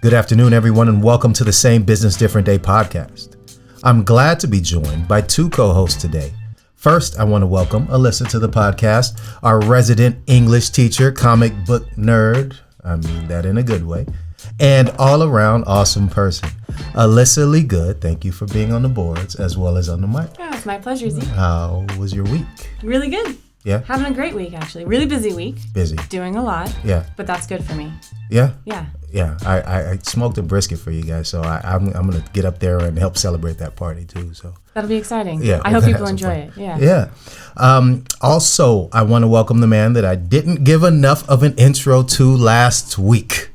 Good afternoon, everyone, and welcome to the Same Business, Different Day podcast. I'm glad to be joined by two co-hosts today. First, I want to welcome Alyssa to the podcast, our resident English teacher, comic book nerd, I mean that in a good way, and all-around awesome person. Alyssa Lee Good, thank you for being on the boards as well as on the mic. Oh, it's my pleasure, Z. How was your week? Really good. Yeah? Having a great week, actually. Really busy week. Busy. Doing a lot. Yeah. But that's good for me. Yeah? Yeah. Yeah, I smoked a brisket for you guys, so I'm going to get up there and help celebrate that party too. So that'll be exciting. Yeah, I hope people enjoy it. Yeah. Yeah. Also, I want to welcome the man that I didn't give enough of an intro to last week's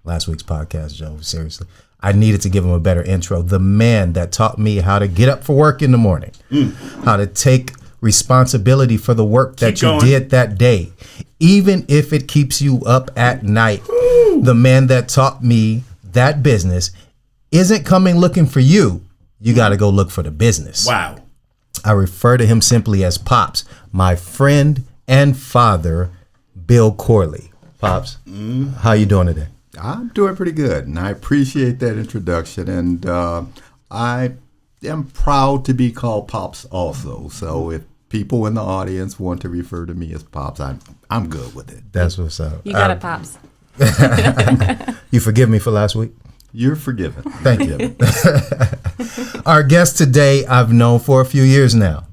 podcast, Joe. Seriously, I needed to give him a better intro. The man that taught me how to get up for work in the morning, how to take responsibility for the work that you did that day, even if it keeps you up at night. The man that taught me that business isn't coming looking for you. You got to go look for the business. Wow. I refer to him simply as Pops, my friend and father, Bill Corley. Pops, how you doing today? I'm doing pretty good, and I appreciate that introduction, and I am proud to be called Pops also. So if people in the audience want to refer to me as Pops, I'm good with it. That's what's up. You got it, Pops. You forgive me for last week? You're forgiven. Thank you. Our guest today, I've known for a few years now.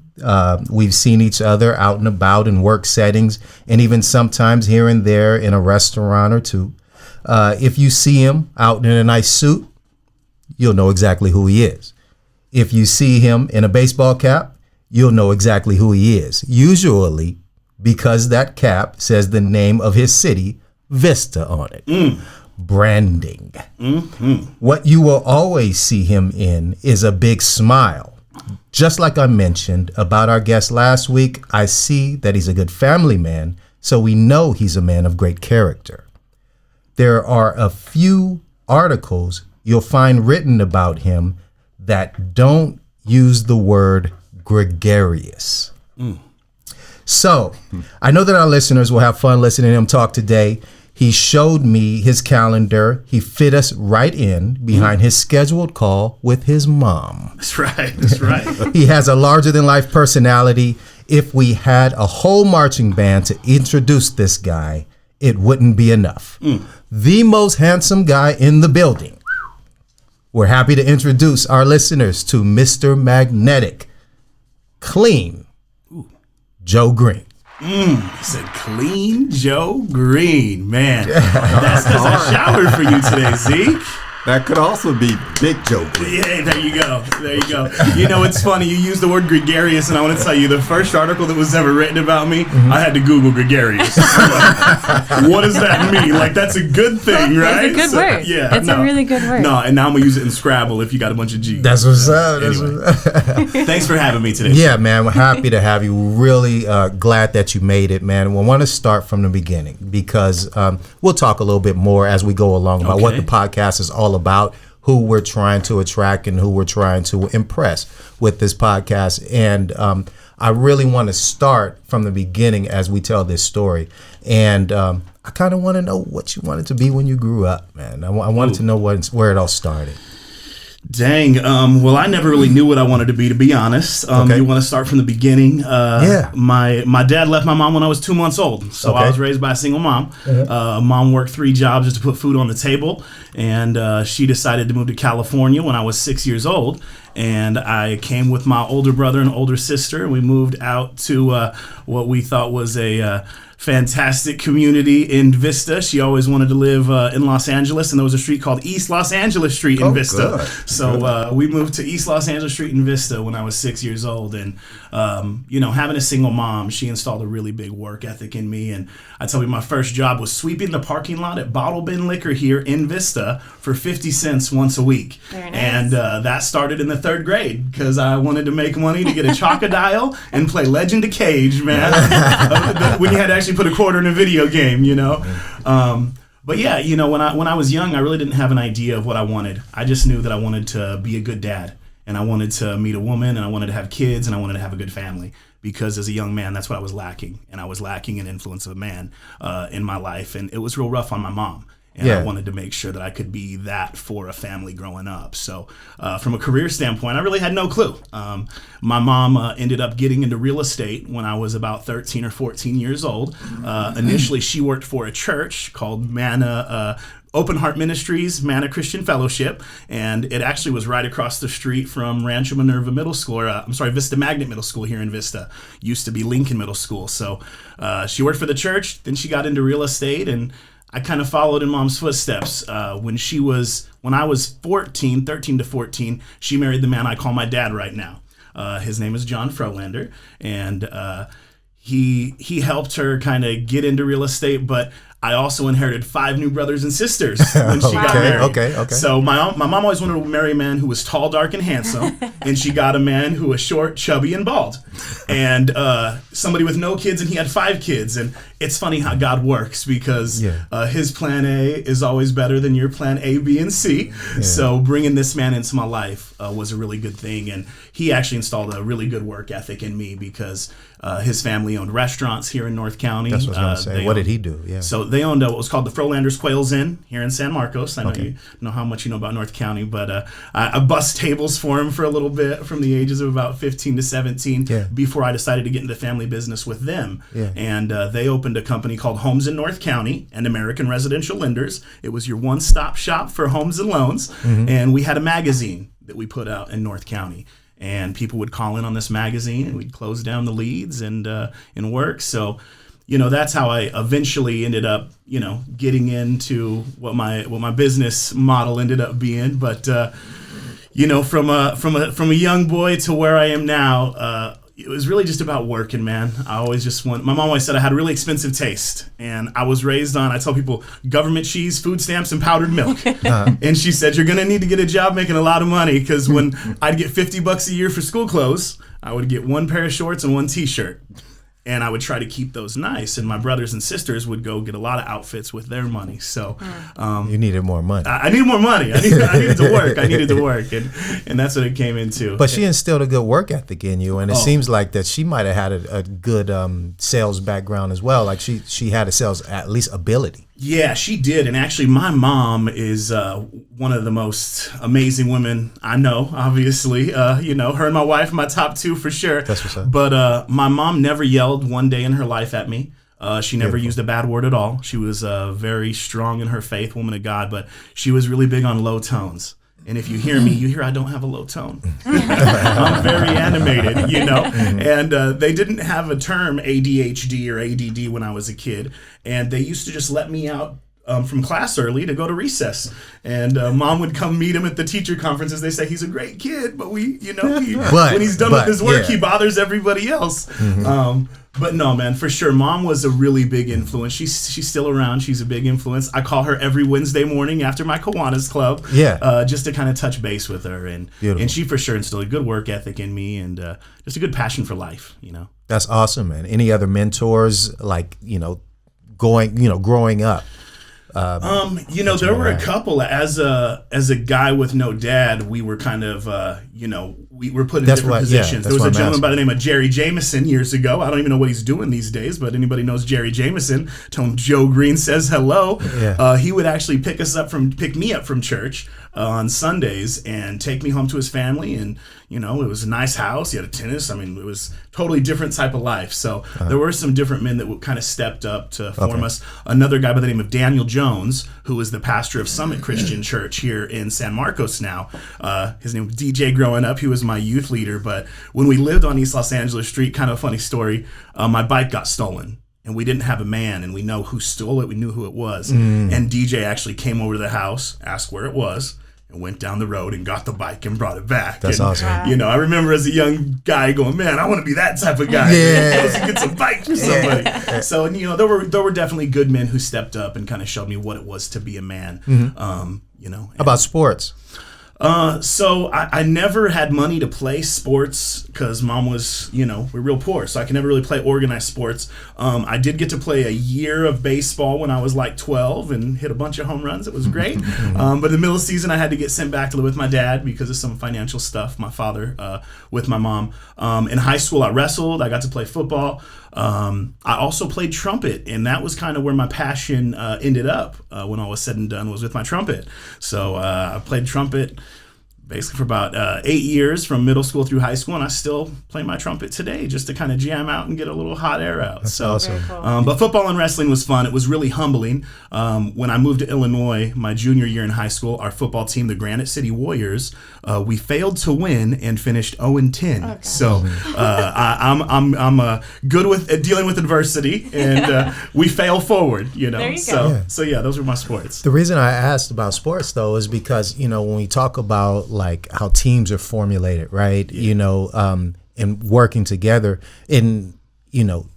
We've seen each other out and about in work settings, and even sometimes here and there in a restaurant or two. If you see him out in a nice suit, you'll know exactly who he is. If you see him in a baseball cap, you'll know exactly who he is. Usually because that cap says the name of his city, Vista, on it. Branding. What you will always see him in is a big smile. Just like I mentioned about our guest last week, I see that he's a good family man, so we know he's a man of great character. There are a few articles you'll find written about him that don't use the word gregarious. So I know that our listeners will have fun listening to him talk today. He showed me his calendar. He fit us right in behind his scheduled call with his mom. That's right. That's right. He has a larger-than-life personality. If we had a whole marching band to introduce this guy, it wouldn't be enough. The most handsome guy in the building. We're happy to introduce our listeners to Mr. Magnetic, Clean Joe Green. He said clean Joe Green. Man, that's because I showered for you today, Zeke. That could also be Big Joe Green. Yeah, there you go. There you go. You know, it's funny. You used the word gregarious, and I want to tell you, the first article that was ever written about me, I had to Google gregarious. Like, what does that mean? Like, that's a good thing, right? It's a good word. Yeah, it's a really good word. No, and now I'm going to use it in Scrabble if you got a bunch of G's. That's what's up. Thanks for having me today. Yeah, man. We're happy to have you. Really glad that you made it, man. We want to start from the beginning because we'll talk a little bit more as we go along about what the podcast is all about, who we're trying to attract and who we're trying to impress with this podcast. And I really want to start from the beginning as we tell this story. And I kind of want to know what you wanted to be when you grew up, man. I wanted to know where it all started. Dang. Well, I never really knew what I wanted to be honest. You want to start from the beginning? Yeah. My dad left my mom when I was 2 months old. So I was raised by a single mom. Mom worked 3 jobs just to put food on the table. And she decided to move to California when I was 6 years old. And I came with my older brother and older sister. We moved out to what we thought was a fantastic community in Vista. She always wanted to live in Los Angeles, and there was a street called East Los Angeles Street in Vista. Good. So we moved to East Los Angeles Street in Vista when I was 6 years old. And, having a single mom, she installed a really big work ethic in me. And I tell you, my first job was sweeping the parking lot at Bottle Bin Liquor here in Vista for 50 cents once a week. Very nice. And that started in the 3rd grade because I wanted to make money to get a Chocodile and play Legend of Cage, man. When you had to actually put a quarter in a video game, But yeah, when I was young, I really didn't have an idea of what I wanted. I just knew that I wanted to be a good dad, and I wanted to meet a woman, and I wanted to have kids, and I wanted to have a good family. Because as a young man, that's what I was lacking, and I was lacking an influence of a man in my life, and it was real rough on my mom. And I wanted to make sure that I could be that for a family growing up. So from a career standpoint, I really had no clue. My mom ended up getting into real estate when I was about 13 or 14 years old. Initially, she worked for a church called Manna Open Heart Ministries, Manna Christian Fellowship, and it actually was right across the street from Rancho Minerva Middle School, Vista Magnet Middle School here in Vista. Used to be Lincoln Middle School. So she worked for the church, then she got into real estate, and I kind of followed in Mom's footsteps. When I was 13 to 14, she married the man I call my dad right now. His name is John Frolander, and he helped her kind of get into real estate, but I also inherited 5 new brothers and sisters when she got married. Okay. So my mom always wanted to marry a man who was tall, dark, and handsome, and she got a man who was short, chubby, and bald, and somebody with no kids, and he had 5 kids. And it's funny how God works, because his plan A is always better than your plan A, B, and C. Yeah. So bringing this man into my life was a really good thing, and he actually installed a really good work ethic in me, because his family owned restaurants here in North County. That's what I was going to say. What did he do? Yeah. So they owned what was called the Frolanders Quails Inn here in San Marcos. I know you know how much you know about North County, but I bussed tables for him for a little bit from the ages of about 15 to 17 before I decided to get into family business with them. Yeah. And they opened a company called Homes in North County and American Residential Lenders. It was your one-stop shop for homes and loans. Mm-hmm. And we had a magazine that we put out in North County. And people would call in on this magazine, and we'd close down the leads and work. So, that's how I eventually ended up, getting into what my business model ended up being. But, from a young boy to where I am now, it was really just about working, man. My mom always said I had a really expensive taste, and I was raised on, I tell people, government cheese, food stamps, and powdered milk. And she said, you're going to need to get a job making a lot of money, because when I'd get $50 a year for school clothes, I would get 1 pair of shorts and 1 t-shirt. And I would try to keep those nice, and my brothers and sisters would go get a lot of outfits with their money. So you needed more money. I needed more money. I needed to work. And that's what it came into. But she instilled a good work ethic in you, and it seems like that she might have had a good sales background as well. Like she had a sales at least ability. Yeah, she did. And actually, my mom is one of the most amazing women I know, obviously. Her and my wife, my top 2 for sure. That's what's up. But my mom never yelled one day in her life at me. She never used a bad word at all. She was very strong in her faith, woman of God, but she was really big on low tones. And if you hear me, you hear I don't have a low tone. I'm very animated, And they didn't have a term ADHD or ADD when I was a kid. And they used to just let me out from class early to go to recess. And Mom would come meet him at the teacher conferences. They say, he's a great kid, but when he's done with his work, he bothers everybody else. Mm-hmm. But no, man, for sure. Mom was a really big influence. She's still around. She's a big influence. I call her every Wednesday morning after my Kiwanis Club. Yeah. Just to kind of touch base with her. And she for sure instilled a good work ethic in me, and just a good passion for life, That's awesome, man. Any other mentors, like, growing up? There were a couple. As a guy with no dad, we were kind of, we were put in different positions. There was a gentleman by the name of Jerry Jameson years ago. I don't even know what he's doing these days, but anybody knows Jerry Jameson. Tell him Joe Green says hello. Yeah. He would actually pick me up from church on Sundays and take me home to his family. And, it was a nice house. He had a tennis. I mean, it was totally different type of life. So there were some different men that kind of stepped up to form us. Another guy by the name of Daniel Jones, who was the pastor of Summit Christian Church here in San Marcos now. His name was DJ growing up. He was my youth leader. But when we lived on East Los Angeles Street, kind of a funny story, my bike got stolen. And we didn't have a man, and we know who stole it. We knew who it was. And DJ actually came over to the house, asked where it was, and went down the road and got the bike and brought it back. That's awesome. I remember as a young guy going, man, I want to be that type of guy. Yeah. He gets a bike for somebody. Yeah. So, there were definitely good men who stepped up and kind of showed me what it was to be a man. Mm-hmm. About sports? So I never had money to play sports because mom was, we're real poor. So I could never really play organized sports. I did get to play a year of baseball when I was like 12 and hit a bunch of home runs. It was great. But in the middle of the season, I had to get sent back to live with my dad because of some financial stuff. My father with my mom. In high school, I wrestled. I got to play football. I also played trumpet, and that was kind of where my passion ended up when all was said and done, was with my trumpet. So I played trumpet basically for about 8 years from middle school through high school, and I still play my trumpet today just to kind of jam out and get a little hot air out. That's awesome. Cool. But football and wrestling was fun. It was really humbling. When I moved to Illinois, my junior year in high school, our football team, the Granite City Warriors, we failed to win and finished 0-10. Okay. So I'm good with dealing with adversity, and we fail forward. There you so go. so yeah, those were my sports. The reason I asked about sports, though, is because, when we talk about like how teams are formulated, right? And working together in,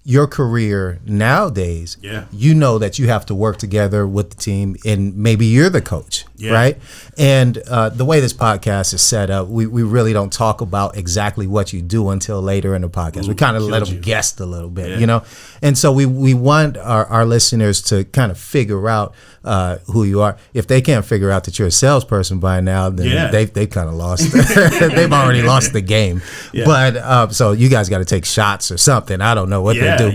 your career nowadays, that you have to work together with the team, and maybe you're the coach, right? And the way this podcast is set up, we really don't talk about exactly what you do until later in the podcast. We kind of let them guess a little bit, And so we want our listeners to kind of figure out who you are. If they can't figure out that you're a salesperson by now, then they've kind of lost. They've already lost the game. But so you guys got to take shots or something. I don't know what they do,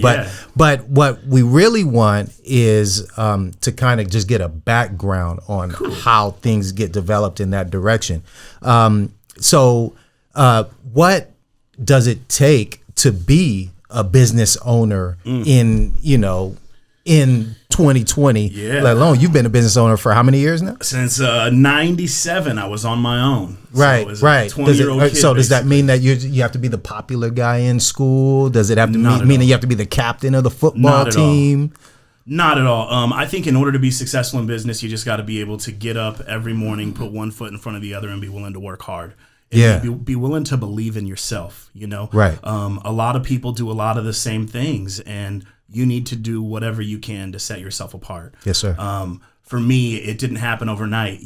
but what we really want is to kind of just get a background on how things get developed in that direction. So what does it take to be a business owner in 2020, let alone you've been a business owner for how many years now? Since 97, I was on my own. Right. 20-year-old kid, so does that mean that you have to be the popular guy in school? Does it have to mean that you have to be the captain of the football team? Not at all. I think in order to be successful in business, you just got to be able to get up every morning, put one foot in front of the other, and be willing to work hard. And be willing to believe in yourself, Right. A lot of people do a lot of the same things, and you need to do whatever you can to set yourself apart. Yes, sir. For me, it didn't happen overnight,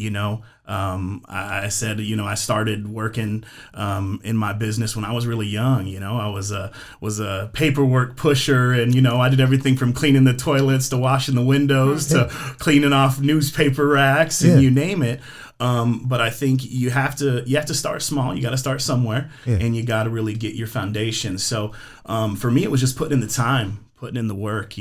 I said, I started working in my business when I was really young. I was a paperwork pusher, and I did everything from cleaning the toilets to washing the windows to cleaning off newspaper racks, and you name it. But I think you have to start small. You got to start somewhere, and you got to really get your foundation. So for me, it was just putting in the time, putting in the work.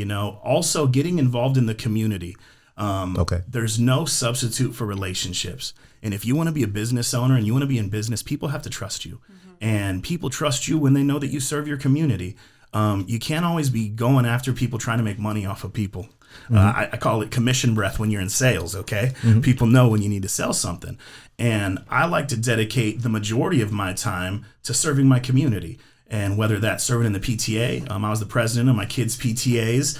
Also getting involved in the community. There's no substitute for relationships. And if you want to be a business owner and you want to be in business, people have to trust you. And people trust you when they know that you serve your community. You can't always be going after people trying to make money off of people. I call it commission breath when you're in sales, okay? People know when you need to sell something. And I like to dedicate the majority of my time to serving my community. And whether that's serving in the PTA, I was the president of my kids' PTAs,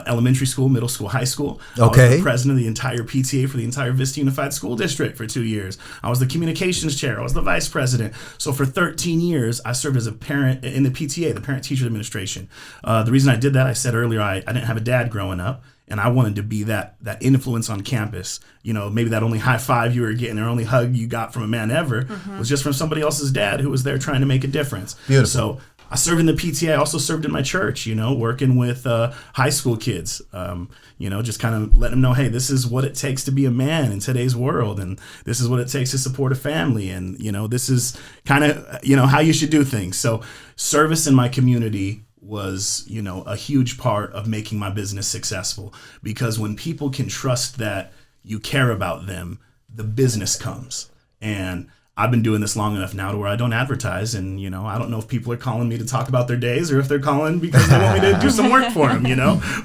elementary school, middle school, high school. I was the president of the entire PTA for the entire Vista Unified School District for 2 years. I was the communications chair. I was the vice president. So for 13 years, I served as a parent in the PTA, the Parent Teacher Administration. The reason I did that, I said earlier, I didn't have a dad growing up. And I wanted to be that influence on campus. Maybe that only high five you were getting or only hug you got from a man ever was just from somebody else's dad who was there trying to make a difference. Beautiful. So I served in the PTA. I also served in my church, working with high school kids, just kind of letting them know, hey, this is what it takes to be a man in today's world. And this is what it takes to support a family. And, this is kind of, how you should do things. So service in my community was, a huge part of making my business successful, because when people can trust that you care about them, the business comes. And I've been doing this long enough now to where I don't advertise, and I don't know if people are calling me to talk about their days or if they're calling because they want me to do some work for them,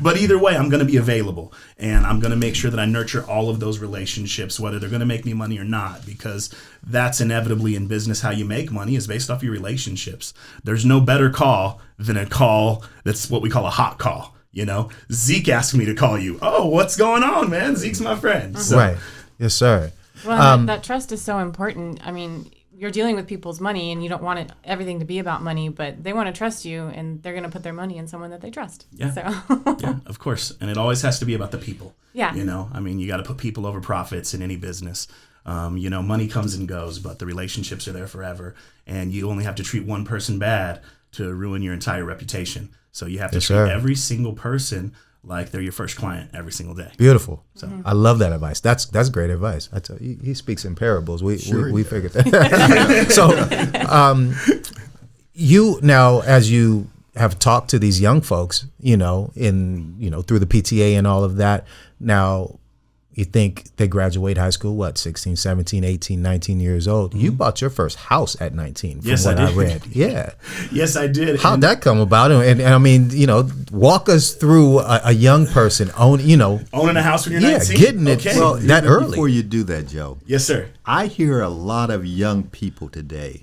But either way, I'm going to be available, and I'm going to make sure that I nurture all of those relationships, whether they're going to make me money or not, because that's inevitably in business how you make money is based off your relationships. There's no better call than a call that's what we call a hot call. Zeke asked me to call you. Oh, what's going on, man? Zeke's my friend. So, right. Yes, sir. Well, that trust is so important. I mean, you're dealing with people's money, and you don't want everything to be about money, but they want to trust you, and they're going to put their money in someone that they trust. Yeah. So. Yeah, of course. And it always has to be about the people. Yeah. You got to put people over profits in any business. Money comes and goes, but the relationships are there forever. And you only have to treat one person bad to ruin your entire reputation. So you have to treat every single person like they're your first client every single day. Beautiful. So I love that advice. That's great advice. I tell you, he speaks in parables. We figured that. So you now, as you have talked to these young folks, through the PTA and all of that, now you think they graduate high school, 16, 17, 18, 19 years old. You bought your first house at 19 from what I read. Yeah. Yes, I did. How'd that come about? And I mean, walk us through a young person owning a house when you're 19? Getting it that early. Before you do that, Joe. Yes, sir. I hear a lot of young people today,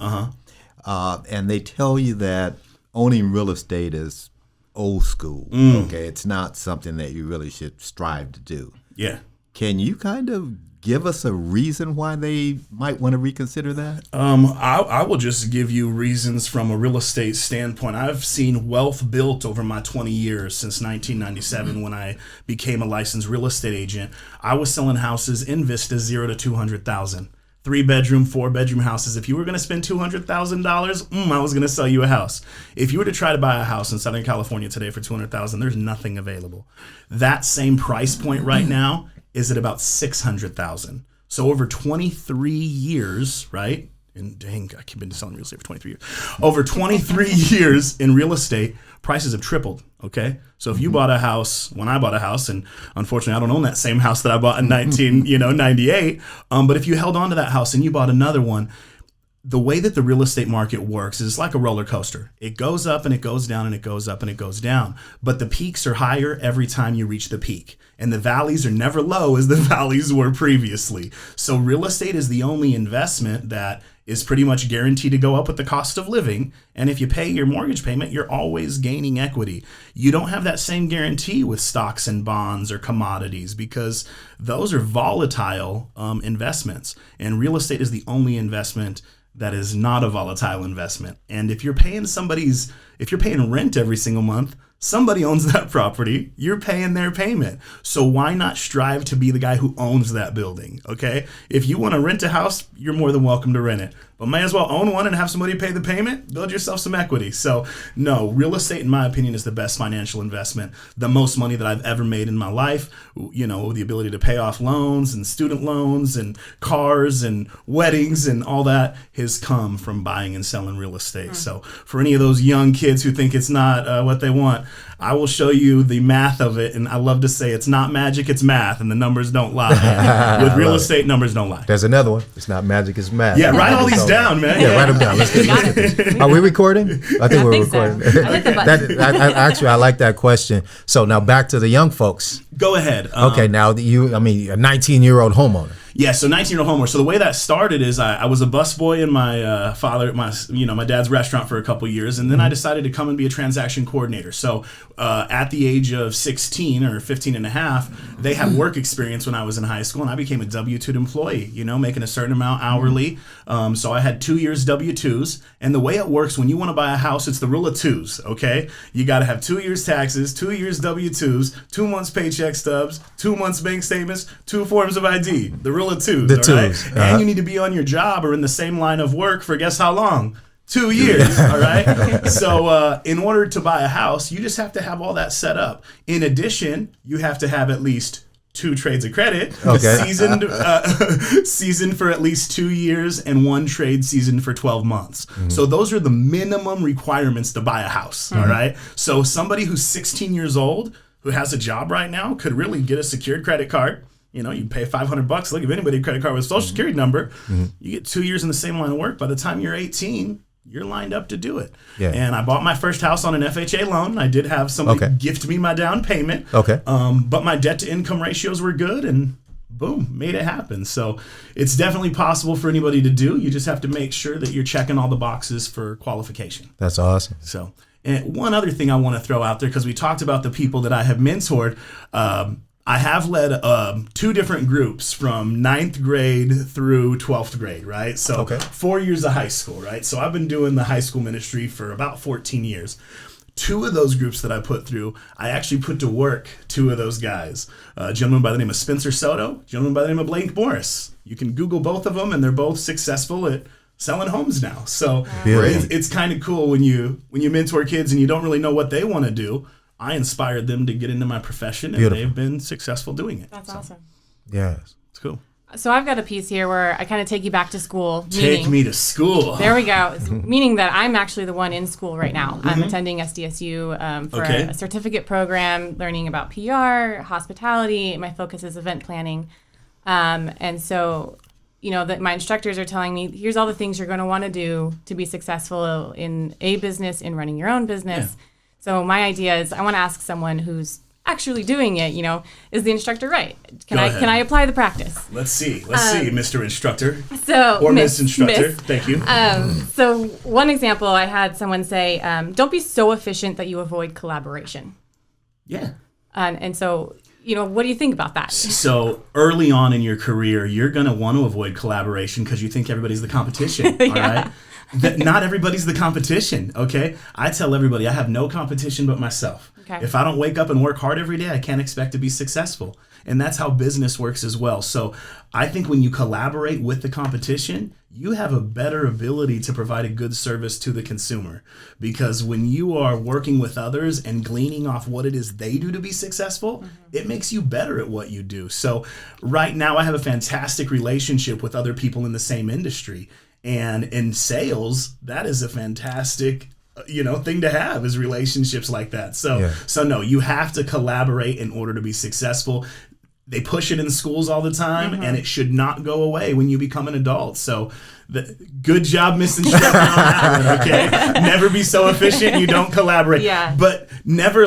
and they tell you that owning real estate is old school. Okay, it's not something that you really should strive to do. Yeah. Can you kind of give us a reason why they might want to reconsider that? I will just give you reasons from a real estate standpoint. I've seen wealth built over my 20 years since 1997 when I became a licensed real estate agent. I was selling houses in Vista, $0 to $200,000. 3-bedroom, 4-bedroom houses. If you were going to spend $200,000, I was going to sell you a house. If you were to try to buy a house in Southern California today for $200,000, there's nothing available. That same price point right now is at about $600,000. So over 23 years, right? And dang, I've been selling real estate for 23 years. Over 23 years in real estate, prices have tripled. Okay, so if you bought a house when I bought a house, and unfortunately I don't own that same house that I bought in 1998, but if you held on to that house and you bought another one, the way that the real estate market works is like a roller coaster. It goes up and it goes down and it goes up and it goes down. But the peaks are higher every time you reach the peak. And the valleys are never low as the valleys were previously. So real estate is the only investment that is pretty much guaranteed to go up with the cost of living. And if you pay your mortgage payment, you're always gaining equity. You don't have that same guarantee with stocks and bonds or commodities because those are volatile investments. And real estate is the only investment that is not a volatile investment. And if you're paying rent every single month, somebody owns that property. You're paying their payment. So why not strive to be the guy who owns that building? Okay. If you want to rent a house, you're more than welcome to rent it, but may as well own one and have somebody pay the payment, build yourself some equity. So no, real estate, in my opinion, is the best financial investment, the most money that I've ever made in my life. The ability to pay off loans and student loans and cars and weddings and all that has come from buying and selling real estate. So for any of those young kids who think it's not what they want, I will show you the math of it. And I love to say it's not magic, it's math, and the numbers don't lie. With real estate, numbers don't lie. There's another one. It's not magic, it's math. Yeah, write all these down, man. Yeah, write them down. Let's get Are we recording? I think we're recording. So. I like the button. Actually, I like that question. So now back to the young folks. Go ahead. Okay, now a 19-year-old homeowner. Yeah, so 19-year-old homeowner. So the way that started is I was a busboy in my my dad's restaurant for a couple years, and then I decided to come and be a transaction coordinator. So at the age of 16 or 15 and a half, they had work experience when I was in high school, and I became a W-2 employee, making a certain amount hourly. So I had 2 years W-2s, and the way it works when you want to buy a house, it's the rule of twos, okay? You got to have 2 years taxes, 2 years W-2s, 2 months paycheck stubs, 2 months bank statements, 2 forms of ID. The rule of twos, the twos. Right? And you need to be on your job or in the same line of work for guess how long? 2 years, all right? So in order to buy a house, you just have to have all that set up. In addition, you have to have at least 2 trades of credit, seasoned for at least 2 years, and 1 trade seasoned for 12 months. So those are the minimum requirements to buy a house, all right? So somebody who's 16 years old who has a job right now could really get a secured credit card. You pay $500. Look, if anybody credit card with a social security number, you get 2 years in the same line of work. By the time you're 18, you're lined up to do it. Yeah. And I bought my first house on an FHA loan. I did have somebody gift me my down payment. Okay. But my debt to income ratios were good, and boom, made it happen. So it's definitely possible for anybody to do. You just have to make sure that you're checking all the boxes for qualification. That's awesome. So, and one other thing I want to throw out there, because we talked about the people that I have mentored. I have led 2 different groups from 9th grade through 12th grade, right? So 4 years of high school, right? So I've been doing the high school ministry for about 14 years. 2 of those groups that I put through, I actually put to work 2 of those guys. A gentleman by the name of Spencer Soto, a gentleman by the name of Blake Morris. You can Google both of them, and they're both successful at selling homes now. So it's kind of cool when you mentor kids and you don't really know what they want to do. I inspired them to get into my profession, and they've been successful doing it. That's awesome. Yes. It's cool. So I've got a piece here where I kind of take you back to school. Take me to school. There we go. Meaning that I'm actually the one in school right now. I'm attending SDSU for a certificate program, learning about PR, hospitality. My focus is event planning. And so, that my instructors are telling me, here's all the things you're going to want to do to be successful in a business, in running your own business. Yeah. So my idea is I want to ask someone who's actually doing it, is the instructor right? Can I apply the practice? Let's see, Mr. Instructor. Or Miss Instructor. Thank you. So one example, I had someone say, don't be so efficient that you avoid collaboration. Yeah. And so, what do you think about that? So early on in your career, you're going to want to avoid collaboration because you think everybody's the competition, all right? Not everybody's the competition, okay? I tell everybody I have no competition but myself. Okay. If I don't wake up and work hard every day, I can't expect to be successful. And that's how business works as well. So I think when you collaborate with the competition, you have a better ability to provide a good service to the consumer. Because when you are working with others and gleaning off what it is they do to be successful, it makes you better at what you do. So right now I have a fantastic relationship with other people in the same industry. And in sales, that is a fantastic thing to have, is relationships like that. So no, you have to collaborate in order to be successful. They push it in schools all the time, and it should not go away when you become an adult. So good job, Miss Instructor, on that one, okay? Never be so efficient you don't collaborate. Yeah. But never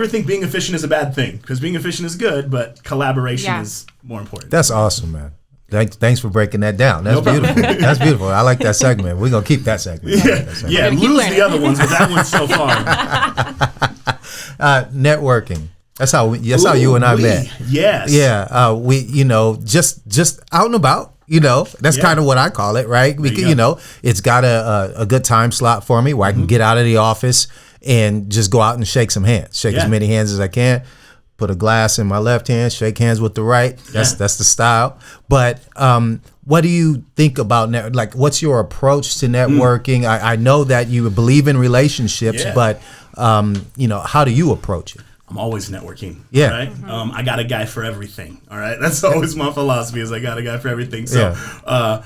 think being efficient is a bad thing, because being efficient is good, but collaboration is more important. That's awesome, man. Thanks for breaking that down. That's beautiful. That's beautiful. I like that segment. We're going to keep that segment. Yeah, lose the other ones, but that one's so fun. Networking. That's how you and I met. Yes. Yeah. We, just out and about, that's kind of what I call it, right? Because, it's got a good time slot for me where I can get out of the office and just go out and shake some hands, shake as many hands as I can. Put a glass in my left hand, shake hands with the right. That's the style. But what do you think about what's your approach to networking? I know that you believe in relationships, but how do you approach it? I'm always networking. Yeah. Right? I got a guy for everything. All right. That's always my philosophy, is I got a guy for everything. So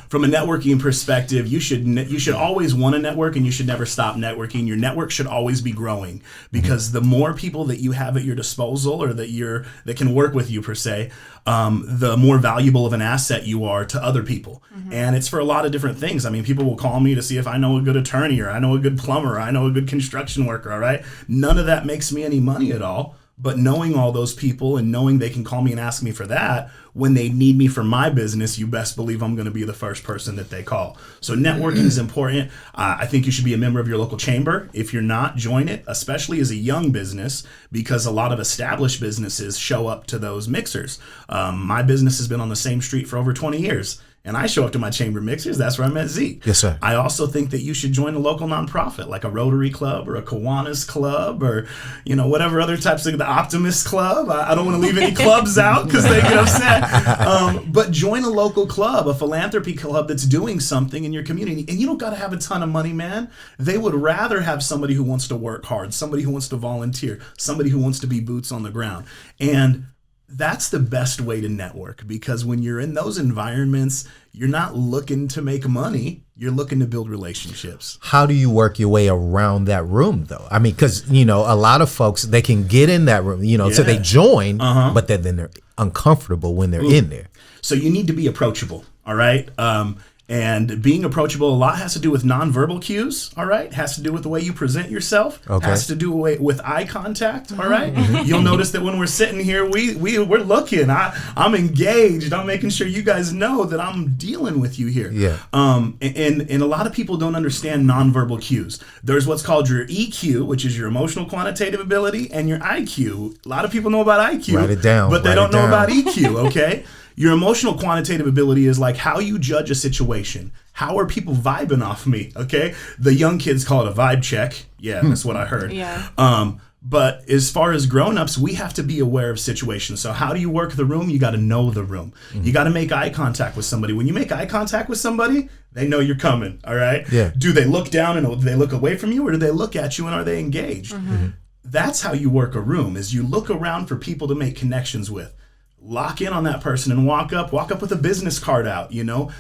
from a networking perspective, you should always want to network, and you should never stop networking. Your network should always be growing, because the more people that you have at your disposal, or that can work with you per se, the more valuable of an asset you are to other people. And it's for a lot of different things. I mean, people will call me to see if I know a good attorney, or I know a good plumber, or I know a good construction worker, all right? None of that makes me any money at all. But knowing all those people and knowing they can call me and ask me for that, when they need me for my business, you best believe I'm going to be the first person that they call. So networking is important. I think you should be a member of your local chamber. If you're not, join it, especially as a young business, because a lot of established businesses show up to those mixers. My business has been on the same street for over 20 years. And I show up to my chamber mixers. That's where I met Zeke. Yes, sir. I also think that you should join a local nonprofit, like a Rotary Club or a Kiwanis Club, or whatever other types of, the Optimist Club. I don't want to leave any clubs out because they get upset. But join a local club, a philanthropy club that's doing something in your community. And you don't got to have a ton of money, man. They would rather have somebody who wants to work hard, somebody who wants to volunteer, somebody who wants to be boots on the ground. And that's the best way to network, because when you're in those environments, you're not looking to make money. You're looking to build relationships. How do you work your way around that room, though? I mean, because, a lot of folks, they can get in that room, so they join, but then they're uncomfortable when they're in there. So you need to be approachable, all right? And being approachable a lot has to do with nonverbal cues, all right? Has to do with the way you present yourself. Okay. Has to do with eye contact, all right? You'll notice that when we're sitting here, we're looking. I'm engaged. I'm making sure you guys know that I'm dealing with you here. Yeah. And a lot of people don't understand nonverbal cues. There's what's called your EQ, which is your emotional quantitative ability, and your IQ. A lot of people know about IQ. Write it down. But they don't know about EQ, okay? Your emotional quantitative ability is like how you judge a situation. How are people vibing off me? Okay. The young kids call it a vibe check. Yeah, that's what I heard. Yeah. But as far as grown-ups, we have to be aware of situations. So how do you work the room? You got to know the room. You got to make eye contact with somebody. When you make eye contact with somebody, they know you're coming. All right. Yeah. Do they look down and do they look away from you, or do they look at you and are they engaged? That's how you work a room, is you look around for people to make connections with. Lock in on that person and walk up with a business card out, you know.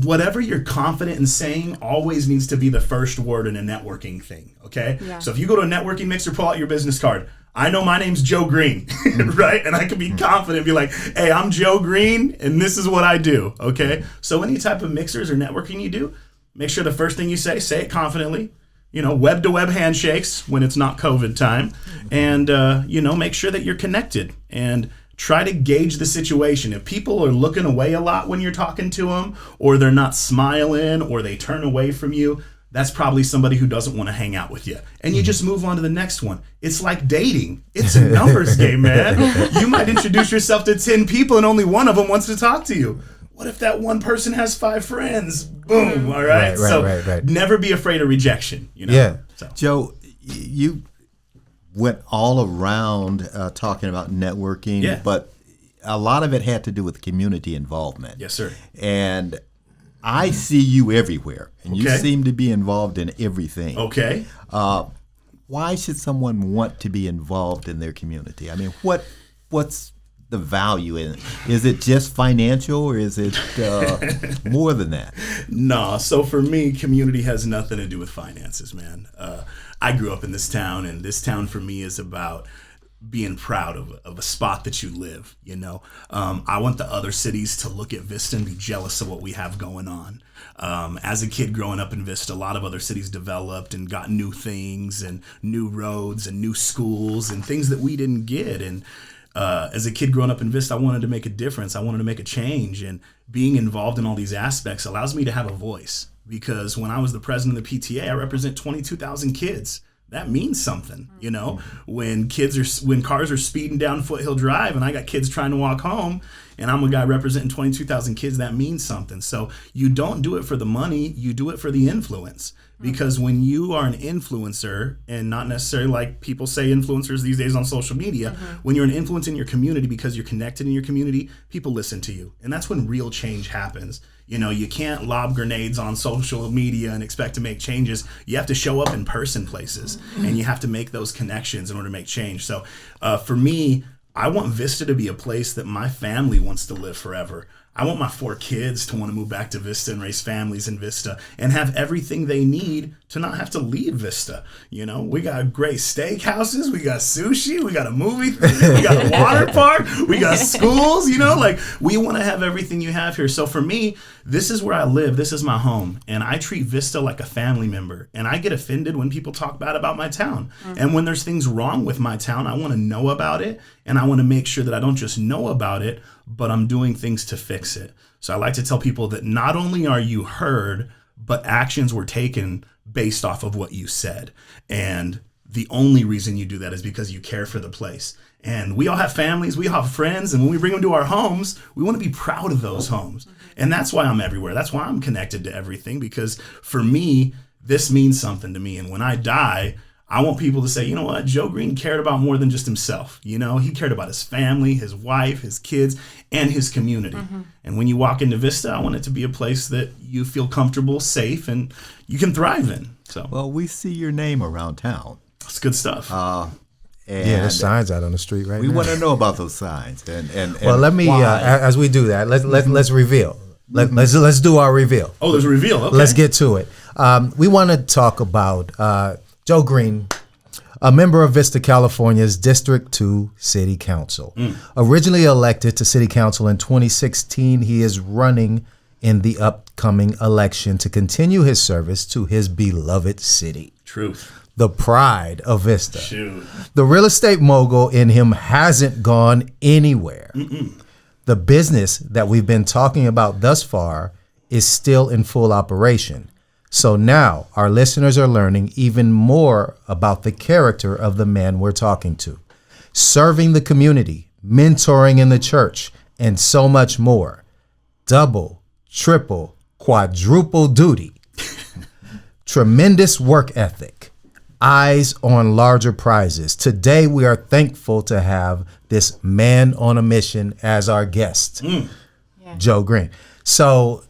Whatever you're confident in saying always needs to be the first word in a networking thing, okay? Yeah. So if you go to a networking mixer, pull out your business card. I know my name's Joe Green, right? And I can be confident, be like, hey, I'm Joe Green, and this is what I do, okay? So any type of mixers or networking you do, make sure the first thing you say it confidently. You know, web-to-web handshakes when it's not COVID time. And, you know, make sure that you're connected and try to gauge the situation. If people are looking away a lot when you're talking to them, or they're not smiling, or they turn away from you, that's probably somebody who doesn't want to hang out with you. And you just move on to the next one. It's like dating. It's a numbers game, man. You might introduce yourself to 10 people and only one of them wants to talk to you. What if that one person has 5 friends? Boom, all right? Right. Never be afraid of rejection, you know? Yeah. So. Joe, you went all around talking about networking, but a lot of it had to do with community involvement. Yes, sir. And I see you everywhere, and you seem to be involved in everything. Okay. Why should someone want to be involved in their community? I mean, what's the value in it? Is it just financial, or is it more than that? No. So for me, community has nothing to do with finances, man. I grew up in this town, and this town for me is about being proud of a spot that you live, you know. I want the other cities to look at Vista and be jealous of what we have going on. As a kid growing up in Vista, a lot of other cities developed and got new things and new roads and new schools and things that we didn't get. And as a kid growing up in Vista, I wanted to make a difference. I wanted to make a change. And being involved in all these aspects allows me to have a voice. Because when I was the president of the PTA, I represent 22,000 kids. That means something, you know. When cars are speeding down Foothill Drive and I got kids trying to walk home and I'm a guy representing 22,000 kids, that means something. So you don't do it for the money, you do it for the influence. Because when you are an influencer, and not necessarily like people say influencers these days on social media, when you're an influence in your community because you're connected in your community, people listen to you. And that's when real change happens. You know, you can't lob grenades on social media and expect to make changes. You have to show up in person places, and you have to make those connections in order to make change. So for me, I want Vista to be a place that my family wants to live forever. I want my 4 kids to want to move back to Vista and raise families in Vista and have everything they need to not have to leave Vista. You know, we got great steakhouses, we got sushi, we got a movie theater, we got a water park, we got schools, you know, like we want to have everything you have here. So for me, this is where I live. This is my home. And I treat Vista like a family member. And I get offended when people talk bad about my town. And when there's things wrong with my town, I want to know about it. And I want to make sure that I don't just know about it, but I'm doing things to fix it. So I like to tell people that not only are you heard, but actions were taken based off of what you said. And the only reason you do that is because you care for the place. And we all have families, we all have friends, and when we bring them to our homes, we want to be proud of those homes. And that's why I'm everywhere. That's why I'm connected to everything, because for me, this means something to me. And when I die, I want people to say, you know what, Joe Green cared about more than just himself. You know, he cared about his family, his wife, his kids, and his community. And when you walk into Vista, I want it to be a place that you feel comfortable, safe, and you can thrive in. So, well, we see your name around town. It's good stuff. And yeah, there's signs out on the street right now. We want to know about those signs. And well, let me as we do that, let's reveal. Let's do our reveal. Oh, there's a reveal. Okay. Let's get to it. We want to talk about Joe Green, a member of Vista, California's District 2 City Council. Originally elected to City Council in 2016, he is running in the upcoming election to continue his service to his beloved city. Truth. The pride of Vista. Shoot. The real estate mogul in him hasn't gone anywhere. The business that we've been talking about thus far is still in full operation. So now our listeners are learning even more about the character of the man we're talking to. Serving the community, mentoring in the church, and so much more. Double, triple, quadruple duty. Tremendous work ethic. Eyes on larger prizes. Today, we are thankful to have this man on a mission as our guest, Joe Green. So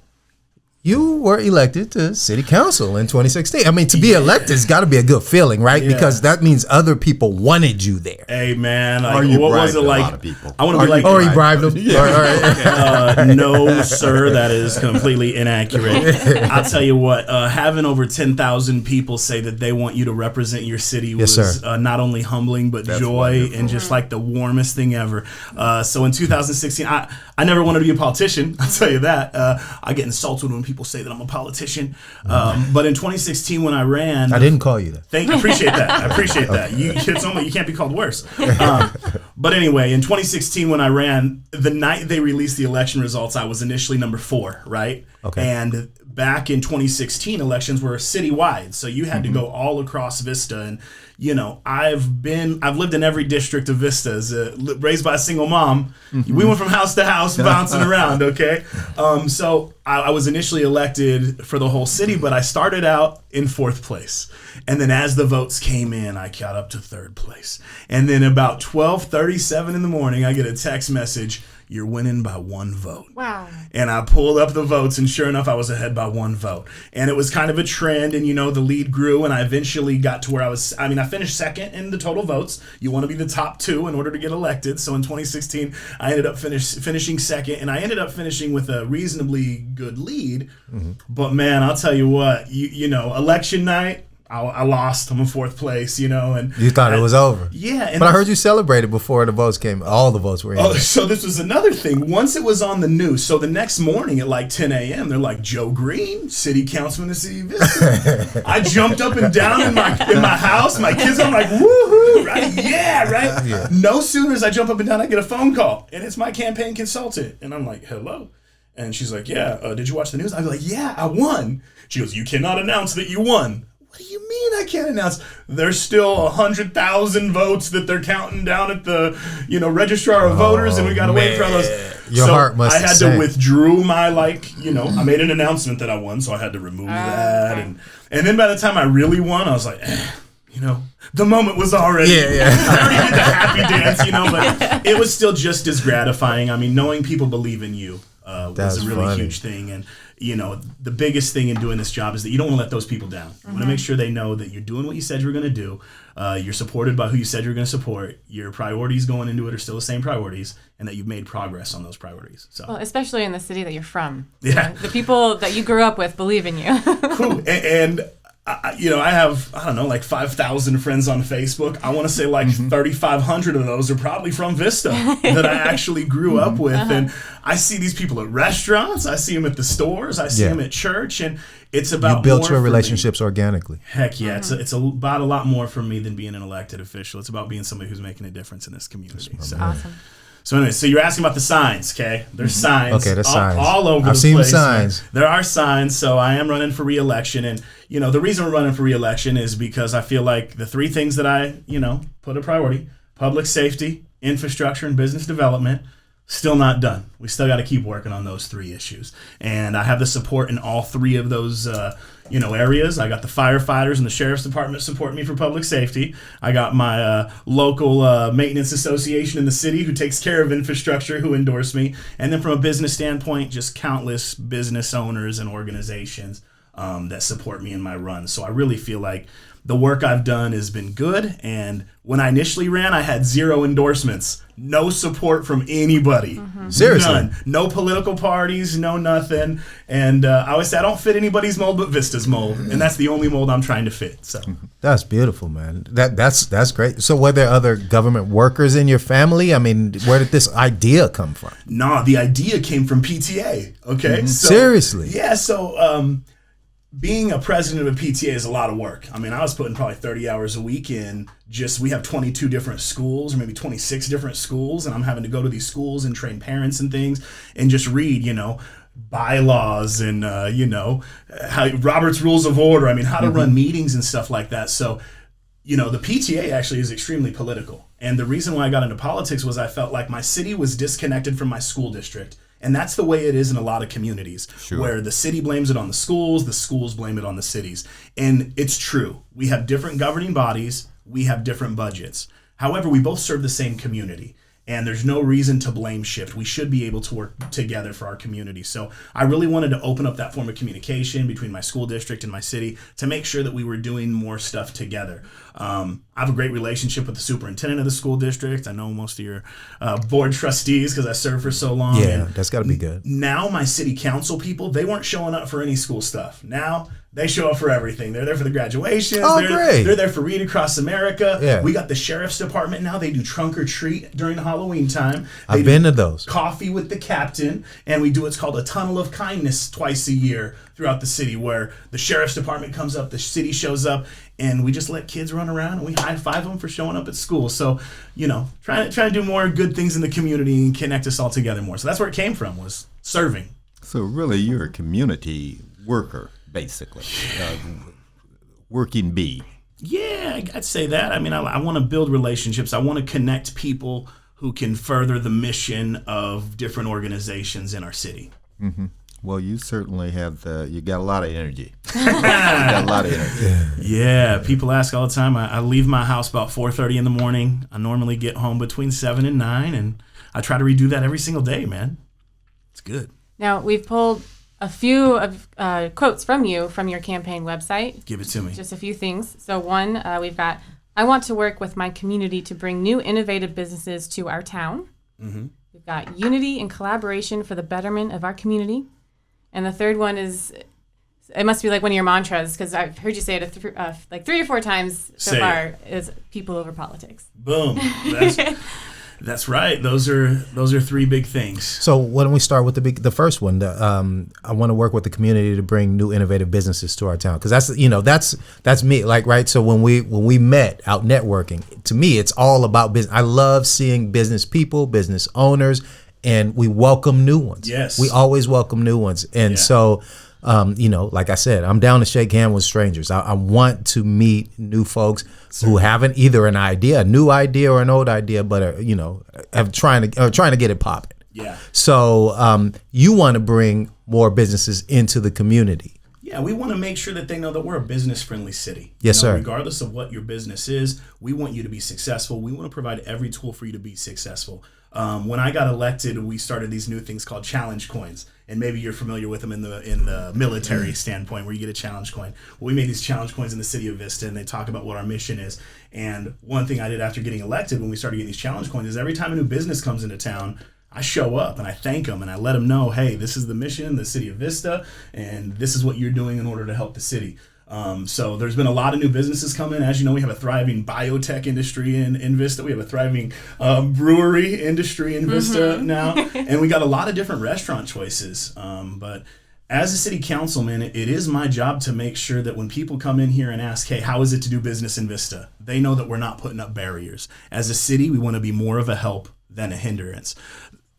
you were elected to city council in 2016. I mean, to be elected has got to be a good feeling, right? Yeah. Because that means other people wanted you there. Hey, man. Like, what was it like? A lot of people. I want to be like, or he bribed them. Yeah. No, sir. That is completely inaccurate. I'll tell you what. Having over 10,000 people say that they want you to represent your city was not only humbling but joy and just like the warmest thing ever. So in 2016, I never wanted to be a politician. I'll tell you that. I get insulted when people say that I'm a politician. But in 2016, when I ran, I didn't call you that. I appreciate that. I appreciate that. You can't be called worse. But anyway, in 2016, when I ran, the night they released the election results, I was initially number 4, right? Okay. And back in 2016, elections were citywide, so you had to go all across Vista. And you know, I've lived in every district of Vista. As raised by a single mom, we went from house to house, bouncing around. Okay, so I was initially elected for the whole city, but I started out in 4th place, and then as the votes came in, I got up to 3rd place, and then about 12:37 in the morning, I get a text message. You're winning by 1 vote. Wow. And I pulled up the votes, and sure enough, I was ahead by 1 vote. And it was kind of a trend, and, you know, the lead grew, and I eventually got to where I finished 2nd in the total votes. You want to be the top 2 in order to get elected. So in 2016, I ended up finishing 2nd, and I ended up finishing with a reasonably good lead. But, man, I'll tell you what, you know, election night, I lost. I'm in 4th place, you know. And you thought it was over. Yeah. But I heard you celebrated before the votes came. All the votes were in. Oh, so this was another thing. Once it was on the news, so the next morning at like 10 a.m., they're like, Joe Green, city councilman of the city of Vista. I jumped up and down in my house. My kids are like, woohoo, right? Yeah, right? Yeah. No sooner as I jump up and down, I get a phone call. And it's my campaign consultant. And I'm like, hello. And she's like, yeah, did you watch the news? I'm like, yeah, I won. She goes, you cannot announce that you won. What do you mean I can't announce? There's still 100,000 votes that they're counting down at the, you know, registrar of voters, and we got to wait for all those. Your heart must I had to withdraw my, I made an announcement that I won, so I had to remove that. Okay. And then by the time I really won, I was like, you know, the moment was already. Yeah. I already did the happy dance, you know, but it was still just as gratifying. I mean, knowing people believe in you was a really huge thing. And you know, the biggest thing in doing this job is that you don't want to let those people down. You want to make sure they know that you're doing what you said you were going to do. You're supported by who you said you were going to support. Your priorities going into it are still the same priorities, and that you've made progress on those priorities. So, well, especially in the city that you're from. Yeah. The people that you grew up with believe in you. Cool. And you know, I have, I don't know, like 5,000 friends on Facebook. I want to say like 3,500 of those are probably from Vista that I actually grew up with. And I see these people at restaurants. I see them at the stores. I see them at church. And it's about you built your relationships organically. Heck yeah. It's about a lot more for me than being an elected official. It's about being somebody who's making a difference in this community. So. Awesome. So anyway, so you're asking about the signs, okay? There's signs. Okay, there's signs. All over the place. I've seen the signs. There are signs, so I am running for re-election. And, you know, the reason we're running for re-election is because I feel like the 3 things that I, you know, put a priority, public safety, infrastructure, and business development, still not done. We still got to keep working on those 3 issues. And I have the support in all 3 of those areas. I got the firefighters and the sheriff's department supporting me for public safety. I got my local maintenance association in the city who takes care of infrastructure, who endorse me. And then from a business standpoint, just countless business owners and organizations that support me in my run. So I really feel like the work I've done has been good. And when I initially ran, I had 0 endorsements, no support from anybody. Seriously? None. No political parties, no nothing. And I always say I don't fit anybody's mold but Vista's mold. And that's the only mold I'm trying to fit. So that's beautiful, man. That's great. So were there other government workers in your family? I mean, where did this idea come from? No, the idea came from PTA. Okay. So, seriously? Yeah. So being a president of a PTA is a lot of work. I mean, I was putting probably 30 hours a week in we have 22 different schools or maybe 26 different schools. And I'm having to go to these schools and train parents and things and just read, you know, bylaws and, how Robert's Rules of Order. I mean, how to run meetings and stuff like that. So, you know, the PTA actually is extremely political. And the reason why I got into politics was I felt like my city was disconnected from my school district. And that's the way it is in a lot of communities, where the city blames it on the schools blame it on the cities. And it's true. We have different governing bodies. We have different budgets. However, we both serve the same community. And there's no reason to blame shift. We should be able to work together for our community. So I really wanted to open up that form of communication between my school district and my city to make sure that we were doing more stuff together. I have a great relationship with the superintendent of the school district. I know most of your board trustees because I served for so long. Yeah, that's got to be good. Now my city council people, they weren't showing up for any school stuff. Now they show up for everything. They're there for the graduations. Great. They're there for Read Across America. Yeah. We got the sheriff's department now. They do trunk or treat during Halloween time. I've been to those. Coffee with the captain. And we do what's called a tunnel of kindness twice a year throughout the city, where the sheriff's department comes up, the city shows up, and we just let kids run around and we high five them for showing up at school. So, trying to do more good things in the community and connect us all together more. So that's where it came from, was serving. So really, you're a community worker, basically. Working bee. Yeah, I'd say that. I mean, I want to build relationships. I want to connect people who can further the mission of different organizations in our city. Mm-hmm. Well, you certainly have you got a lot of energy. You got a lot of energy. Yeah, people ask all the time. I leave my house about 4:30 in the morning. I normally get home between 7 and 9, and I try to redo that every single day, man. It's good. Now, we've pulled a few of quotes from you from your campaign website. Give it to me. Just a few things. So one, we've got, I want to work with my community to bring new innovative businesses to our town. Mm-hmm. We've got unity and collaboration for the betterment of our community. And the third one is, it must be like one of your mantras, because I've heard you say it like 3 or 4 times so far, is people over politics. Boom. That's right. Those are 3 big things. So why don't we start with the first one? I want to work with the community to bring new innovative businesses to our town, because that's me. Like, right. So when we met out networking, to me it's all about business. I love seeing business people, business owners, and we welcome new ones. Yes, we always welcome new ones. And so, like I said, I'm down to shake hands with strangers. I want to meet new folks who haven't either a new idea or an old idea, but are trying to get it popping. Yeah. So you want to bring more businesses into the community. Yeah, we want to make sure that they know that we're a business-friendly city. Yes, sir. Regardless of what your business is, we want you to be successful. We want to provide every tool for you to be successful. When I got elected, we started these new things called challenge coins. And maybe you're familiar with them in the military standpoint, where you get a challenge coin. Well, we made these challenge coins in the city of Vista, and they talk about what our mission is. And one thing I did after getting elected, when we started getting these challenge coins, is every time a new business comes into town, I show up and I thank them and I let them know, hey, this is the mission, the city of Vista, and this is what you're doing in order to help the city. So there's been a lot of new businesses come in. As you know, we have a thriving biotech industry in Vista. We have a thriving brewery industry in Vista now. And we got a lot of different restaurant choices. But as a city councilman, it is my job to make sure that when people come in here and ask, hey, how is it to do business in Vista? They know that we're not putting up barriers. As a city, we want to be more of a help than a hindrance.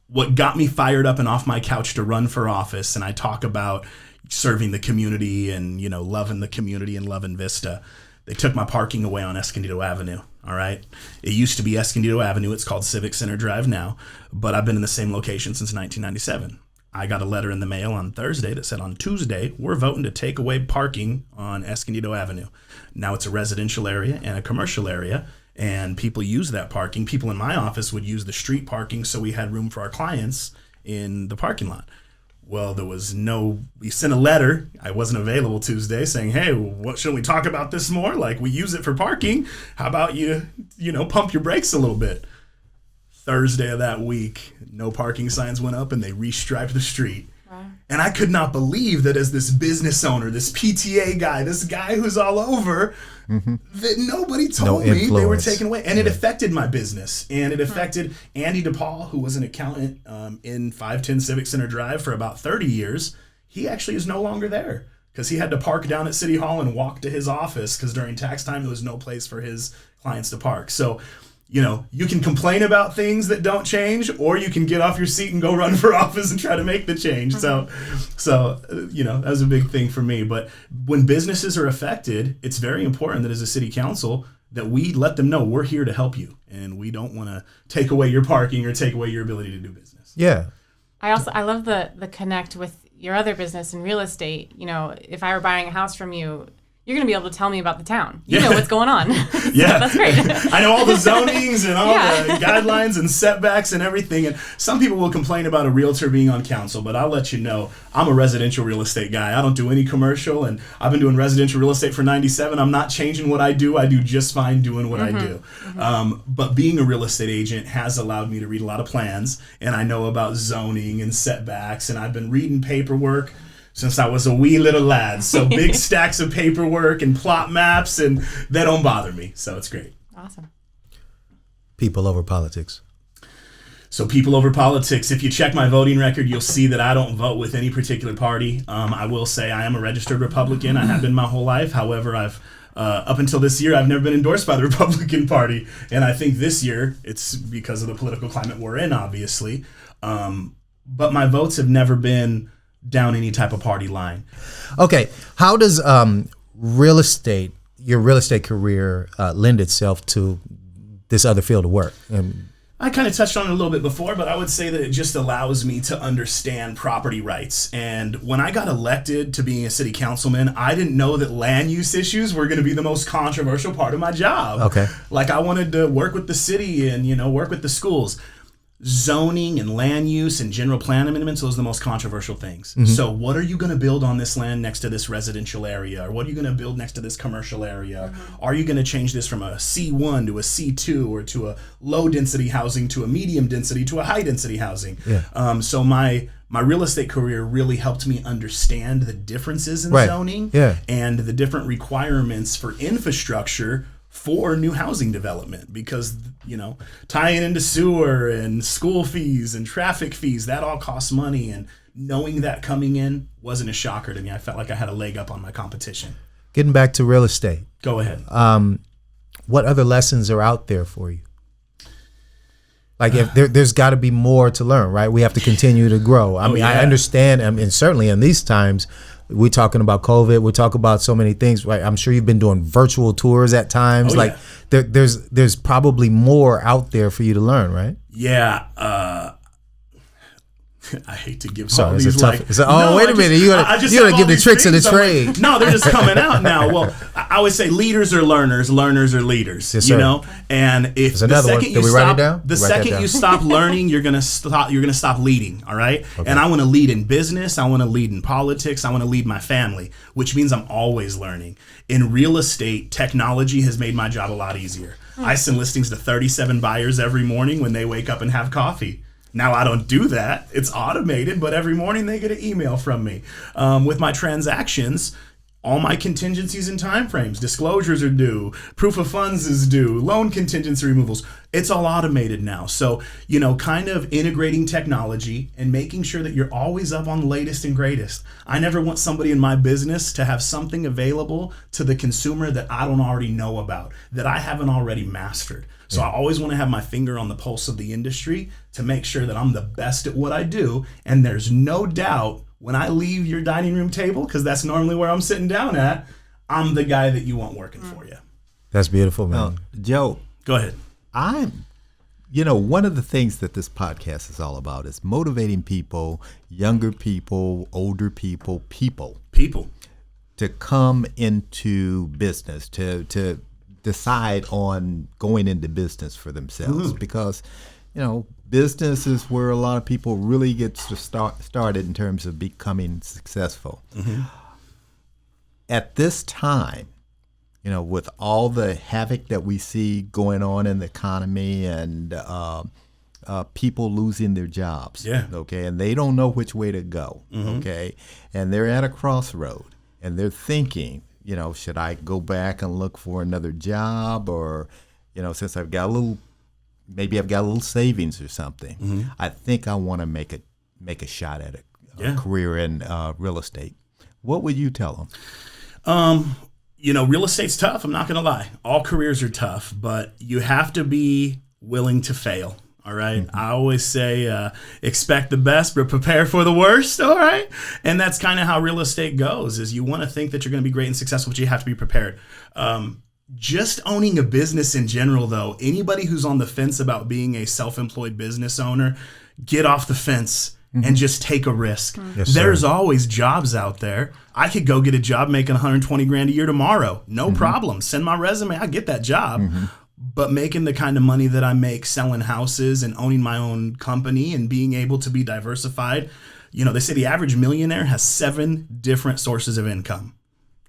What got me fired up and off my couch to run for office, and I talk about serving the community and, loving the community and loving Vista. They took my parking away on Escondido Avenue, all right? It used to be Escondido Avenue. It's called Civic Center Drive now, but I've been in the same location since 1997. I got a letter in the mail on Thursday that said on Tuesday, we're voting to take away parking on Escondido Avenue. Now it's a residential area and a commercial area, and people use that parking. People in my office would use the street parking, so we had room for our clients in the parking lot. Well, we sent a letter. I wasn't available Tuesday saying, hey, what shouldn't we talk about this more? Like, we use it for parking. How about you pump your brakes a little bit? Thursday of that week, no parking signs went up and they restriped the street. Wow. And I could not believe that as this business owner, this PTA guy, this guy who's all over, that nobody told me they were taken away. And it affected my business. And it affected Andy DePaul, who was an accountant in 510 Civic Center Drive for about 30 years. He actually is no longer there because he had to park down at City Hall and walk to his office because during tax time, there was no place for his clients to park. So, you can complain about things that don't change, or you can get off your seat and go run for office and try to make the change. So that was a big thing for me. But when businesses are affected, it's very important that as a city council that we let them know we're here to help you, and we don't want to take away your parking or take away your ability to do business. Yeah. I love the connect with your other business in real estate. You know, if I were buying a house from you, you're going to be able to tell me about the town. You know what's going on. Yeah. That's great. I know all the zonings and all the guidelines and setbacks and everything. And some people will complain about a realtor being on council, but I'll let you know, I'm a residential real estate guy. I don't do any commercial, and I've been doing residential real estate for 97. I'm not changing what I do. I do just fine doing what I do. But being a real estate agent has allowed me to read a lot of plans, and I know about zoning and setbacks, and I've been reading paperwork since I was a wee little lad. So big stacks of paperwork and plot maps, and they don't bother me. So it's great. Awesome. People over politics. So people over politics. If you check my voting record, you'll see that I don't vote with any particular party. I will say I am a registered Republican. I have been my whole life. However, I've up until this year, I've never been endorsed by the Republican Party. And I think this year, it's because of the political climate we're in, obviously. But my votes have never been down any type of party line. Okay, how does real estate, your real estate career, lend itself to this other field of work? I kind of touched on it a little bit before, but I would say that it just allows me to understand property rights. And when I got elected to being a city councilman, I didn't know that land use issues were going to be the most controversial part of my job. Okay. Like, I wanted to work with the city and, work with the schools. Zoning and land use and general plan amendments, those are the most controversial things. So what are you going to build on this land next to this residential area? Or what are you going to build next to this commercial area? Are you going to change this from a C1 to a C2, or to a low density housing to a medium density to a high density housing? Yeah. So my real estate career really helped me understand the differences in zoning and the different requirements for infrastructure for new housing development, because tying into sewer and school fees and traffic fees, that all costs money, and knowing that coming in wasn't a shocker to me. I felt like I had a leg up on my competition. Getting back to real estate, Go ahead. what other lessons are out there for you? Like, if there's got to be more to learn, right? We have to continue to grow. I mean, I understand, and certainly in these times, we're talking about COVID. We're talking about so many things, right? I'm sure you've been doing virtual tours at times. There's probably more out there for you to learn, right? Yeah. I hate to give all these like. wait a minute! You gotta give the tricks of the trade. Like, no, they're just coming out now. Well, I would say leaders are learners, learners are leaders. Yes, And if the second you stop learning, you're gonna stop leading. All right. Okay. And I want to lead in business. I want to lead in politics. I want to lead my family, which means I'm always learning. In real estate, technology has made my job a lot easier. I send listings to 37 buyers every morning when they wake up and have coffee. Now, I don't do that. It's automated, but every morning they get an email from me. With my transactions, all my contingencies and timeframes, disclosures are due, proof of funds is due, loan contingency removals. It's all automated now. So, kind of integrating technology and making sure that you're always up on the latest and greatest. I never want somebody in my business to have something available to the consumer that I don't already know about, that I haven't already mastered. So I always want to have my finger on the pulse of the industry to make sure that I'm the best at what I do. And there's no doubt when I leave your dining room table, because that's normally where I'm sitting down at, I'm the guy that you want working for you. That's beautiful, man. Joe, go ahead. One of the things that this podcast is all about is motivating people, younger people, older people, to come into business, to decide on going into business for themselves, because business is where a lot of people really get to started in terms of becoming successful. At this time, with all the havoc that we see going on in the economy and people losing their jobs, okay, and they don't know which way to go, okay, and they're at a crossroad and they're thinking, should I go back and look for another job, or, since I've got maybe I've got a little savings or something. I think I want to make a shot at a career in real estate. What would you tell them? Real estate's tough. I'm not going to lie. All careers are tough, but you have to be willing to fail. All right. I always say, expect the best, but prepare for the worst. All right. And that's kind of how real estate goes, is you want to think that you're going to be great and successful, but you have to be prepared. Just owning a business in general, though, anybody who's on the fence about being a self-employed business owner, get off the fence and just take a risk. Yes, There's sir. always jobs out there. I could go get a job making 120 grand a year tomorrow. No problem. Send my resume. I get that job. But making the kind of money that I make selling houses and owning my own company and being able to be diversified, you know, they say the average millionaire has 7 different sources of income.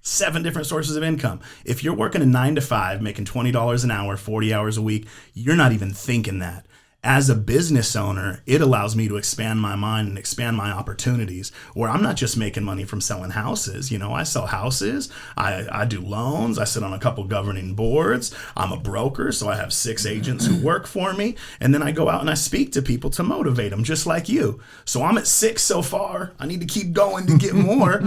7 different sources of income. If you're working a 9 to 5, making $20 an hour, 40 hours a week, you're not even thinking that. As a business owner, it allows me to expand my mind and expand my opportunities where I'm not just making money from selling houses. You know, I sell houses, I do loans, I sit on a couple governing boards, I'm a broker, so I have 6 agents who work for me, and then I go out and I speak to people to motivate them, just like you. So I'm at 6 so far. I need to keep going to get more.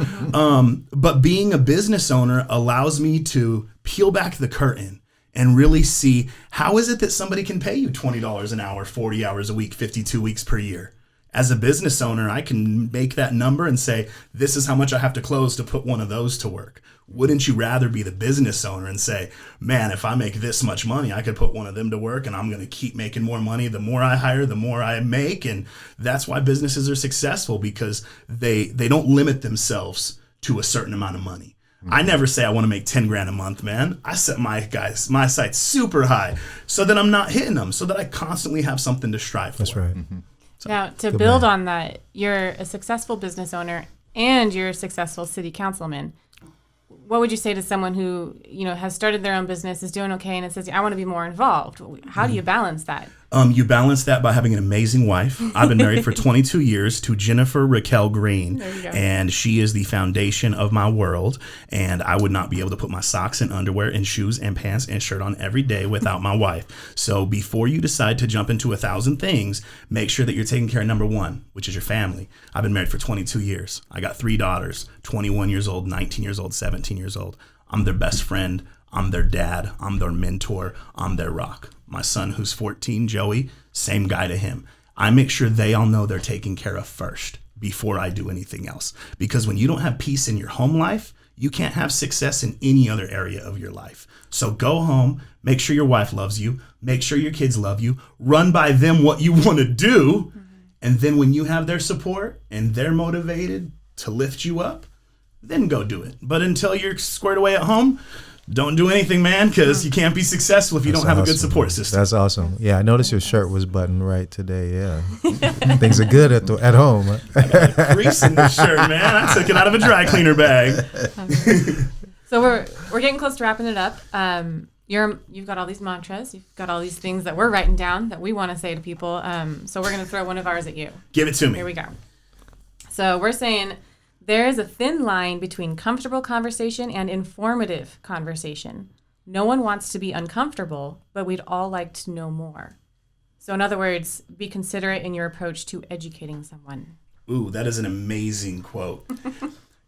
But being a business owner allows me to peel back the curtain and really see, how is it that somebody can pay you $20 an hour, 40 hours a week, 52 weeks per year? As a business owner, I can make that number and say, this is how much I have to close to put one of those to work. Wouldn't you rather be the business owner and say, man, if I make this much money, I could put one of them to work and I'm going to keep making more money. The more I hire, the more I make. And that's why businesses are successful, because they don't limit themselves to a certain amount of money. I never say I want to make 10 grand a month, man. I set my sights super high so that I'm not hitting them, so that I constantly have something to strive for. That's right. Now, to build on that, you're a successful business owner and you're a successful city councilman. What would you say to someone who, you know, has started their own business, is doing okay, and it says, I want to be more involved? How do you balance that? You balance that by having an amazing wife. I've been married for 22 years to Jennifer Raquel Green, There you go. and she is the foundation of my world. And I would not be able to put my socks and underwear and shoes and pants and shirt on every day without my wife. So before you decide to jump into 1,000 things, make sure that you're taking care of number 1, which is your family. I've been married for 22 years. I got 3 daughters, 21 years old, 19 years old, 17 years old. I'm their best friend. I'm their dad. I'm their mentor. I'm their rock. My son, who's 14, Joey, same guy to him. I make sure they all know they're taken care of first before I do anything else. Because when you don't have peace in your home life, you can't have success in any other area of your life. So go home, make sure your wife loves you, make sure your kids love you, run by them what you want to do. And then when you have their support and they're motivated to lift you up, then go do it. But until you're squared away at home, don't do anything, man, because you can't be successful if you don't have a good support system. That's awesome. Yeah, I noticed your shirt was buttoned right today. Yeah, things are good at home. I got a crease in this shirt, man. I took it out of a dry cleaner bag. So we're getting close to wrapping it up. You've got all these mantras. You've got all these things that we're writing down that we want to say to people. So we're going to throw one of ours at you. Give it to me. Here we go. So we're saying, there is a thin line between comfortable conversation and informative conversation. No one wants to be uncomfortable, but we'd all like to know more. So in other words, be considerate in your approach to educating someone. Ooh, that is an amazing quote.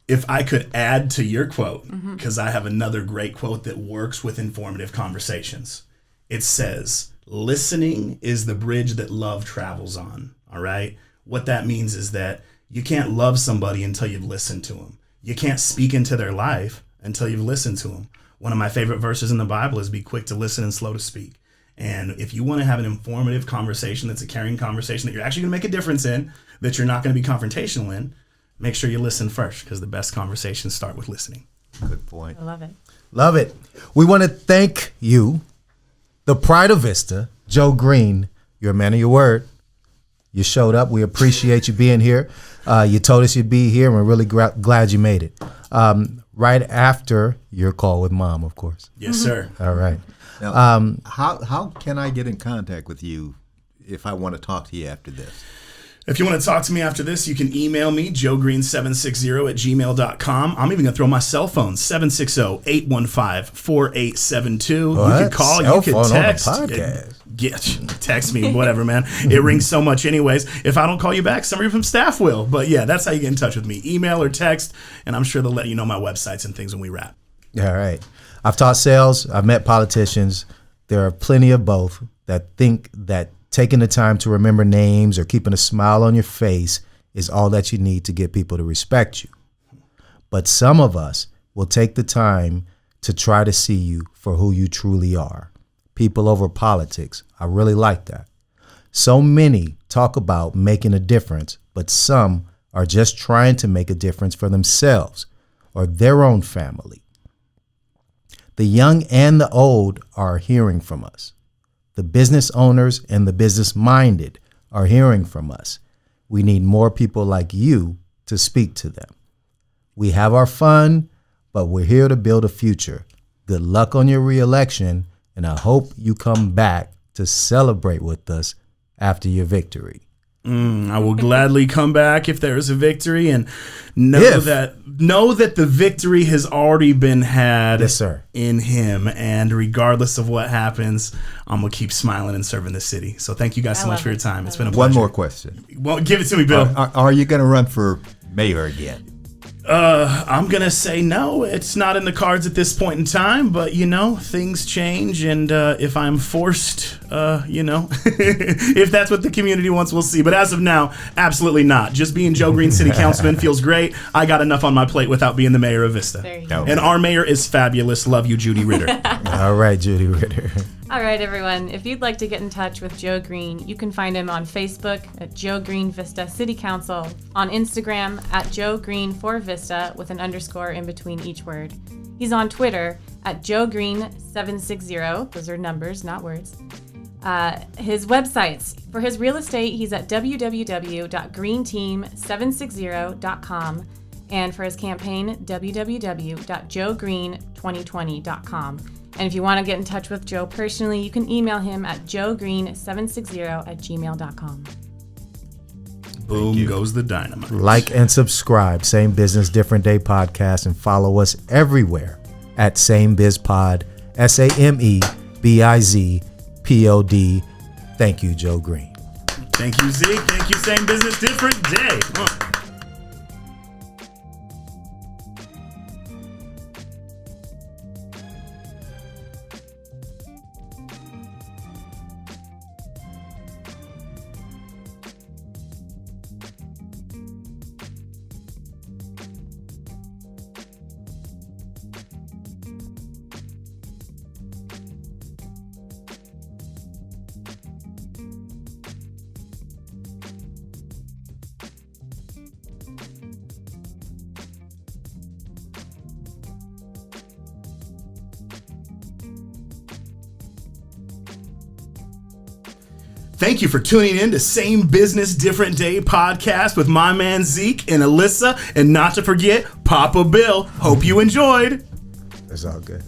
If I could add to your quote, because I have another great quote that works with informative conversations. It says, listening is the bridge that love travels on. All right? What that means is that you can't love somebody until you've listened to them. You can't speak into their life until you've listened to them. One of my favorite verses in the Bible is be quick to listen and slow to speak. And if you want to have an informative conversation that's a caring conversation that you're actually going to make a difference in, that you're not going to be confrontational in, make sure you listen first, because the best conversations start with listening. Good point. I love it. Love it. We want to thank you, the pride of Vista, Joe Green. You're a man of your word. You showed up. We appreciate you being here. You told us you'd be here, and we're really glad you made it. Right after your call with Mom, of course. Yes, sir. All right. Now, how can I get in contact with you if I want to talk to you after this? If you want to talk to me after this, you can email me, joegreen760@gmail.com. I'm even going to throw my cell phone, 760-815-4872. What? You can call, Cell you can phone text. on the podcast. Text me, whatever, man. It rings so much anyways. If I don't call you back, somebody from staff will. But yeah, that's how you get in touch with me. Email or text, and I'm sure they'll let you know my websites and things when we wrap. All right. I've taught sales. I've met politicians. There are plenty of both that think that taking the time to remember names or keeping a smile on your face is all that you need to get people to respect you. But some of us will take the time to try to see you for who you truly are. People over politics. I really like that. So many talk about making a difference, but some are just trying to make a difference for themselves or their own family. The young and the old are hearing from us. The business owners and the business minded are hearing from us. We need more people like you to speak to them. We have our fun, but we're here to build a future. Good luck on your reelection, and I hope you come back to celebrate with us after your victory. I will gladly come back if there is a victory, and know that the victory has already been had. Yes, sir. In him, and regardless of what happens, I'm gonna keep smiling and serving the city. So thank you guys so much for your time. It's been a pleasure. One more question. Well, give it to me, Bill. Are you going to run for mayor again? I'm gonna say no. It's not in the cards at this point in time, but things change, and if I'm forced, if that's what the community wants, we'll see. But as of now, absolutely not. Just being Joe Green City Councilman feels great. I got enough on my plate without being the mayor of Vista. There you go. And our mayor is fabulous. Love you, Judy Ritter. All right, Judy Ritter. All right, everyone. If you'd like to get in touch with Joe Green, you can find him on Facebook at Joe Green Vista City Council, on Instagram at Joe Green for Vista with an underscore in between each word. He's on Twitter at Joe Green 760. Those are numbers, not words. His websites for his real estate, he's at www.greenteam760.com, and for his campaign, www.joegreen2020.com. And if you want to get in touch with Joe personally, you can email him at joegreen760@gmail.com. Boom goes the dynamite. Like and subscribe, Same Business Different Day podcast, and follow us everywhere at Same Biz Pod, SAMEBIZPOD. Thank you, Joe Green. Thank you, Zeke. Thank you, Same Business Different Day. Thank you for tuning in to Same Business Different Day podcast with my man Zeke and Alyssa, and not to forget Papa Bill. Hope you enjoyed. It's all good.